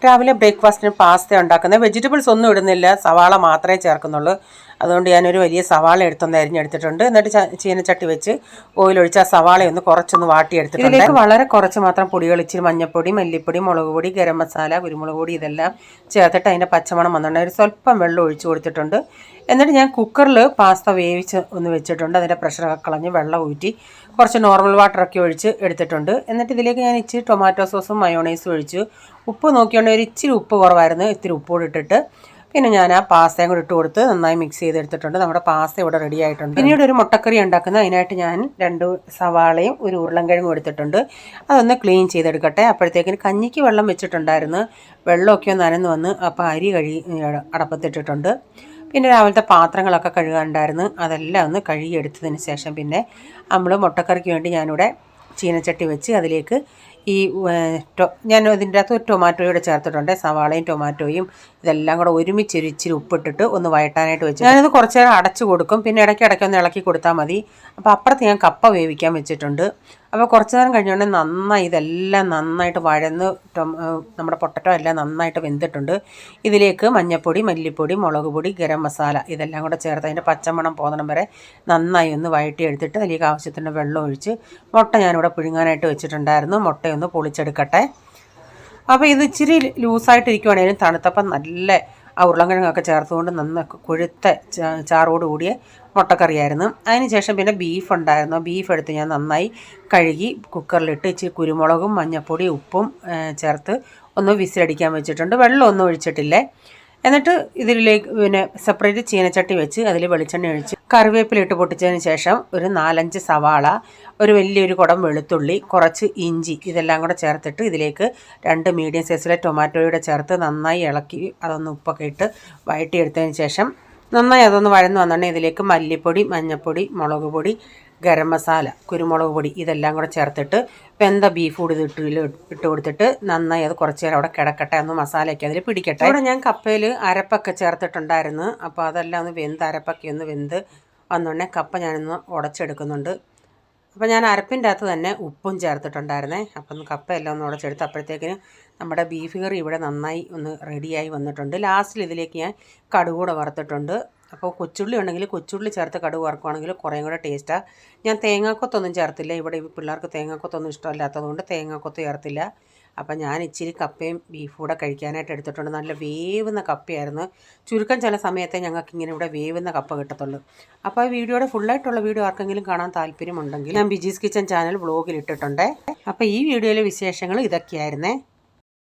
രാവിലെ ബ്രേക്ക്ഫാസ്റ്റിന് പാസ്ത ഉണ്ടാക്കുന്നത്. വെജിറ്റബിൾസ് ഒന്നും ഇടുന്നില്ല, സവാള മാത്രമേ ചേർക്കുന്നുള്ളൂ. അതുകൊണ്ട് ഞാനൊരു വലിയ സവാള അരിഞ്ഞെടുത്തിട്ടുണ്ട്. എന്നിട്ട് ചീനച്ചട്ടി വെച്ച് ഓയിലൊഴിച്ച് ആ സവാളയൊന്ന് കുറച്ചൊന്ന് വാട്ടിയെടുത്തിട്ടുണ്ട്. ഇതിലേക്ക് വളരെ കുറച്ച് മാത്രം പൊടികൾ, ഇച്ചിരി മഞ്ഞൾപ്പൊടി, മല്ലിപ്പൊടി, മുളക് പൊടി, ഗരം മസാല, കുരുമുളക് പൊടി ഇതെല്ലാം ചേർത്തിട്ട് അതിൻ്റെ പച്ചമണം വന്നിട്ടുണ്ട്. ഒരു സ്വല്പം വെള്ളം ഒഴിച്ച് കൊടുത്തിട്ടുണ്ട്. എന്നിട്ട് ഞാൻ കുക്കറിൽ പാസ്ത വേവിച്ച് ഒന്ന് വെച്ചിട്ടുണ്ട്. അതിൻ്റെ പ്രഷറൊക്കെ കളഞ്ഞ് വെള്ളം ഊറ്റി കുറച്ച് നോർമൽ വാട്ടറൊക്കെ ഒഴിച്ച് എടുത്തിട്ടുണ്ട്. എന്നിട്ട് ഇതിലേക്ക് ഞാൻ ഇച്ചിരി ടൊമാറ്റോ സോസും മയോണൈസും ഒഴിച്ചു. ഉപ്പ് നോക്കിയോണ്ട് ഒരു ഇച്ചിരി ഉപ്പ് കുറവായിരുന്നു, ഇത്തിരി ഉപ്പോട് ഇട്ടിട്ട് പിന്നെ ഞാൻ ആ പാസ്തയും കൂടി ഇട്ട് കൊടുത്ത് നന്നായി മിക്സ് ചെയ്തെടുത്തിട്ടുണ്ട്. നമ്മുടെ പാസ്ത ഇവിടെ റെഡി ആയിട്ടുണ്ട്. പിന്നീട് ഒരു മുട്ടക്കറി ഉണ്ടാക്കുന്നത്. അതിനായിട്ട് ഞാൻ 2 സവാളയും ഒരു ഉരുളൻകിഴങ്ങും എടുത്തിട്ടുണ്ട്. അതൊന്ന് ക്ലീൻ ചെയ്തെടുക്കട്ടെ. അപ്പോഴത്തേക്കിന് കഞ്ഞിക്ക് വെള്ളം വെച്ചിട്ടുണ്ടായിരുന്നു. വെള്ളമൊക്കെ നനന്ന് വന്ന് അപ്പോൾ അരി അടപ്പത്തിട്ടിട്ടുണ്ട്. പിന്നെ രാവിലത്തെ പാത്രങ്ങളൊക്കെ കഴുകാനുണ്ടായിരുന്നു. അതെല്ലാം ഒന്ന് കഴുകിയെടുത്തതിന് ശേഷം പിന്നെ നമ്മൾ മുട്ടക്കറിക്ക് വേണ്ടി ഞാനിവിടെ ചീനച്ചട്ടി വെച്ച് അതിലേക്ക് ഞാൻ ഇതിൻ്റെ അകത്ത് ഒരു ടൊമാറ്റോയുടെ ചേർത്തിട്ടുണ്ട്. സവാളയും ടൊമാറ്റോയും ഇതെല്ലാം കൂടെ ഒരുമിച്ച് ഇച്ചിരി ഉപ്പിട്ടിട്ട് ഒന്ന് വഴട്ടാനായിട്ട് വെച്ചു. ഞാനത് കുറച്ച് നേരം അടച്ചു കൊടുക്കും. പിന്നെ ഇടയ്ക്ക് ഒന്ന് ഇളക്കി കൊടുത്താൽ മതി. അപ്പോൾ അപ്പുറത്ത് ഞാൻ കപ്പ വേവിക്കാൻ വെച്ചിട്ടുണ്ട്. അപ്പോൾ കുറച്ച് നേരം കഴിഞ്ഞുകൊണ്ട് ഇതെല്ലാം നന്നായിട്ട് വഴന്ന് നമ്മുടെ പൊട്ടറ്റോ എല്ലാം നന്നായിട്ട് വെന്തിട്ടുണ്ട്. ഇതിലേക്ക് മഞ്ഞൾപ്പൊടി, മല്ലിപ്പൊടി, മുളക് പൊടി, ഗരം മസാല ഇതെല്ലാം കൂടെ ചേർത്ത് അതിൻ്റെ പച്ചമണം പോകുന്നിടം വരെ നന്നായി ഒന്ന് വഴട്ടിയെടുത്തിട്ട് അതിലേക്ക് ആവശ്യത്തിന് വെള്ളം ഒഴിച്ച് മുട്ട ഞാനിവിടെ പുഴുങ്ങാനായിട്ട് വെച്ചിട്ടുണ്ടായിരുന്നു. മുട്ടയൊന്ന് പൊളിച്ചെടുക്കട്ടെ. അപ്പോൾ ഇത് ഇച്ചിരി ലൂസായിട്ടിരിക്കുവാണെങ്കിലും തണുത്തപ്പം നല്ല ആ ഉരുളൻകിഴങ്ങൊക്കെ ചേർത്തുകൊണ്ട് നന്നൊക്കെ കൊഴുത്ത ചാറോട് കൂടിയ മുട്ടക്കറിയായിരുന്നു. അതിന് ശേഷം പിന്നെ ബീഫ് ഉണ്ടായിരുന്നു. ബീഫ് എടുത്ത് ഞാൻ നന്നായി കഴുകി കുക്കറിലിട്ട് ഇച്ചിരി കുരുമുളകും മഞ്ഞൾപ്പൊടി ഉപ്പും ചേർത്ത് ഒന്ന് വിസിലടിക്കാൻ വെച്ചിട്ടുണ്ട്. വെള്ളമൊന്നും ഒഴിച്ചിട്ടില്ലേ. എന്നിട്ട് ഇതിലേക്ക് പിന്നെ സെപ്പറേറ്റ് ചീനച്ചട്ടി വെച്ച് അതിൽ വെളിച്ചെണ്ണ ഒഴിച്ച് കറിവേപ്പിലിട്ട് പൊട്ടിച്ചതിന് ശേഷം ഒരു 4-5 സവാള, ഒരു വലിയൊരു കുടം വെളുത്തുള്ളി, കുറച്ച് ഇഞ്ചി ഇതെല്ലാം കൂടെ ചേർത്തിട്ട് ഇതിലേക്ക് 2 മീഡിയം സൈസിലെ ടൊമാറ്റോയുടെ ചേർത്ത് നന്നായി ഇളക്കി അതൊന്ന് ഉപ്പൊക്കെ ഇട്ട് വഴട്ടിയെടുത്തതിന് ശേഷം നന്നായി അതൊന്ന് വഴന്ന് വന്നിട്ടുണ്ടെങ്കിൽ ഇതിലേക്ക് മല്ലിപ്പൊടി, മഞ്ഞൾപ്പൊടി, മുളക് പൊടി, ഗരം മസാല, കുരുമുളക് പൊടി ഇതെല്ലാം കൂടെ ചേർത്തിട്ട് വെന്ത ബീഫ് കൂടി ഇട്ട് കൊടുത്തിട്ട് നന്നായി അത് കുറച്ച് നേരം അവിടെ കിടക്കട്ടെ, ഒന്ന് മസാലയൊക്കെ അതിൽ പിടിക്കട്ടെ. ഇവിടെ ഞാൻ കപ്പയിൽ അരപ്പൊക്കെ ചേർത്തിട്ടുണ്ടായിരുന്നു. അപ്പോൾ അതെല്ലാം ഒന്ന് അരപ്പൊക്കെ ഒന്ന് വെന്ത് വന്നുകൊണ്ടേ കപ്പ ഞാനൊന്ന് ഉടച്ചെടുക്കുന്നുണ്ട്. അപ്പോൾ ഞാൻ അരപ്പിൻ്റെ അകത്ത് തന്നെ ഉപ്പും ചേർത്തിട്ടുണ്ടായിരുന്നേ. അപ്പം കപ്പയെല്ലാം ഒന്ന് ഉടച്ചെടുത്ത് അപ്പോഴത്തേക്കിന് നമ്മുടെ ബീഫ് കറി ഇവിടെ നന്നായി ഒന്ന് റെഡിയായി വന്നിട്ടുണ്ട്. ലാസ്റ്റിൽ ഇതിലേക്ക് ഞാൻ കടുകൂടെ വറുത്തിട്ടുണ്ട്. അപ്പോൾ കൊച്ചുള്ളി ഉണ്ടെങ്കിൽ കൊച്ചുള്ളി ചേർത്ത് കടുക് വറുക്കുകയാണെങ്കിൽ കുറേയും കൂടെ ടേസ്റ്റാണ്. ഞാൻ തേങ്ങാക്കൊത്തൊന്നും ചേർത്തില്ല. ഇവിടെ ഈ പിള്ളേർക്ക് തേങ്ങാക്കൊത്തൊന്നും ഇഷ്ടമല്ലാത്തതുകൊണ്ട് തേങ്ങാക്കൊത്ത് ചേർത്തില്ല. അപ്പം ഞാൻ ഇച്ചിരി കപ്പയും ബീഫും കൂടെ കഴിക്കാനായിട്ട് എടുത്തിട്ടുണ്ട്. നല്ല വേവുന്ന കപ്പയായിരുന്നു. ചുരുക്കം ചില സമയത്തെ ഞങ്ങൾക്ക് ഇങ്ങനെ ഇവിടെ വേവുന്ന കപ്പ കിട്ടത്തുള്ളൂ. അപ്പോൾ ഈ വീഡിയോയുടെ ഫുള്ളായിട്ടുള്ള വീഡിയോ ആർക്കെങ്കിലും കാണാൻ താല്പര്യമുണ്ടെങ്കിൽ ഞാൻ ബിജീസ് കിച്ചൻ ചാനൽ വ്ളോഗിൽ ഇട്ടിട്ടുണ്ട്. അപ്പോൾ ഈ വീഡിയോയിലെ വിശേഷങ്ങൾ ഇതൊക്കെയായിരുന്നേ.